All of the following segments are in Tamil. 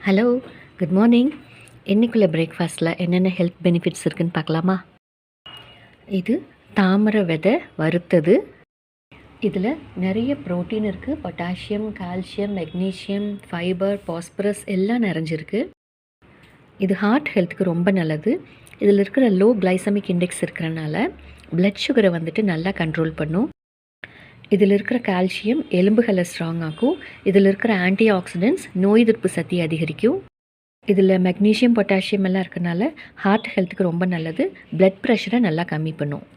Hello, good morning. இன்னைக்குள்ள பிரேக்ஃபாஸ்ட்டில் என்னென்ன ஹெல்த் பெனிஃபிட்ஸ் இருக்குன்னு பார்க்கலாமா? இது தாமரை விதை வறுத்தது. இதில் நிறைய ப்ரோட்டீன் இருக்குது. Potassium, calcium, magnesium, fibre, phosphorus எல்லாம் நிறைஞ்சிருக்கு. இது ஹார்ட் ஹெல்த்துக்கு ரொம்ப நல்லது. இதில் இருக்கிற லோ கிளைசமிக் இண்டெக்ஸ் இருக்கிறனால பிளட் சுகரை நல்லா கண்ட்ரோல் பண்ணும். இதில் இருக்கிற கால்சியம் எலும்புகளை ஸ்ட்ராங் ஆக்கும். இதில் இருக்கிற ஆன்டி ஆக்சிடென்ட்ஸ் நோய் எதிர்ப்பு சக்தி அதிகரிக்கும். இதில் மெக்னீஷியம், பொட்டாசியம் எல்லாம் இருக்கனால ஹார்ட் ஹெல்த்துக்கு ரொம்ப நல்லது. பிளட் ப்ரெஷரை நல்லா கம்மி பண்ணும்.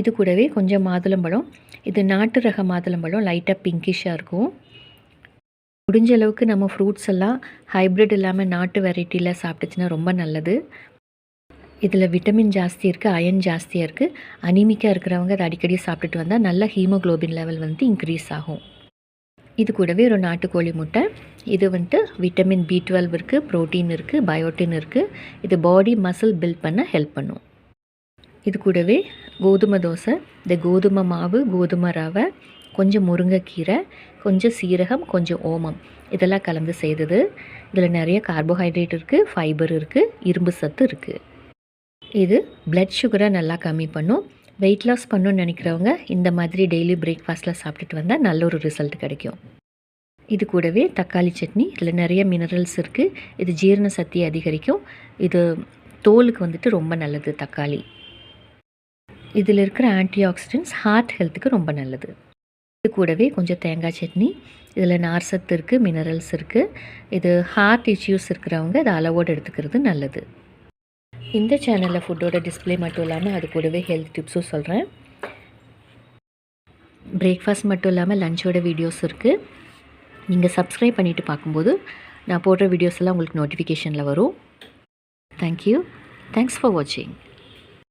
இது கூடவே கொஞ்சம் மாதுளம்பழம். இது நாட்டு ரக மாதுளம்பழம், லைட்டாக பிங்கிஷாக இருக்கும். முடிஞ்ச அளவுக்கு நம்ம ஃப்ரூட்ஸ் எல்லாம் ஹைப்ரிட் இல்லாமல் நாட்டு வெரைட்டியில் சாப்பிட்டுச்சுன்னா ரொம்ப நல்லது. இதில் விட்டமின் ஜாஸ்தி இருக்குது, அயன் ஜாஸ்தியாக இருக்குது. அனீமிக்காக இருக்கிறவங்க அதை அடிக்கடி சாப்பிட்டுட்டு வந்தால் நல்ல ஹீமோக்ளோபின் லெவல் இன்க்ரீஸ் ஆகும். இது கூடவே ஒரு நாட்டுக்கோழி முட்டை. இது விட்டமின் B12 இருக்குது, ப்ரோட்டீன் இருக்குது, பயோட்டின் இருக்குது. இது பாடி மசில் பில்ட் பண்ண ஹெல்ப் பண்ணும். இது கூடவே கோதுமை தோசை. இந்த கோதுமை மாவு, கோதுமை ரவை, கொஞ்சம் முருங்கைக்கீரை, கொஞ்சம் சீரகம், கொஞ்சம் ஓமம் இதெல்லாம் கலந்து செய்தது. இதில் நிறைய கார்போஹைட்ரேட் இருக்குது, ஃபைபர் இருக்குது, இரும்பு சத்து இருக்குது. இது பிளட் சுகரை நல்லா கம்மி பண்ணும். வெயிட் லாஸ் பண்ணணும்னு நினைக்கிறவங்க இந்த மாதிரி டெய்லி பிரேக்ஃபாஸ்ட்டில் சாப்பிட்டுட்டு வந்தால் நல்ல ஒரு ரிசல்ட் கிடைக்கும். இது கூடவே தக்காளி சட்னி. இதில் நிறைய மினரல்ஸ் இருக்குது. இது ஜீரண சக்தியை அதிகரிக்கும். இது தோலுக்கு ரொம்ப நல்லது தக்காளி. இதில் இருக்கிற ஆன்டி ஆக்சிடென்ட்ஸ் ஹார்ட் ஹெல்த்துக்கு ரொம்ப நல்லது. இது கூடவே கொஞ்சம் தேங்காய் சட்னி. இதில் நார் சத்து இருக்குது, மினரல்ஸ் இருக்குது. இது ஹார்ட் இஷ்யூஸ் இருக்கிறவங்க இதை அளவோடு எடுத்துக்கிறது நல்லது. இந்த சேனலில் ஃபுட்டோட டிஸ்பிளே மட்டும் இல்லாமல் அது கூடவே ஹெல்த் டிப்ஸும் சொல்கிறேன். பிரேக்ஃபாஸ்ட் மட்டும் இல்லாமல் லஞ்சோட வீடியோஸ் இருக்குது. நீங்கள் சப்ஸ்கிரைப் பண்ணிவிட்டு பார்க்கும்போது நான் போடுற வீடியோஸ் எல்லாம் உங்களுக்கு நோட்டிஃபிகேஷனில் வரும். தேங்க்யூ. தேங்க்ஸ் ஃபார் வாட்சிங்.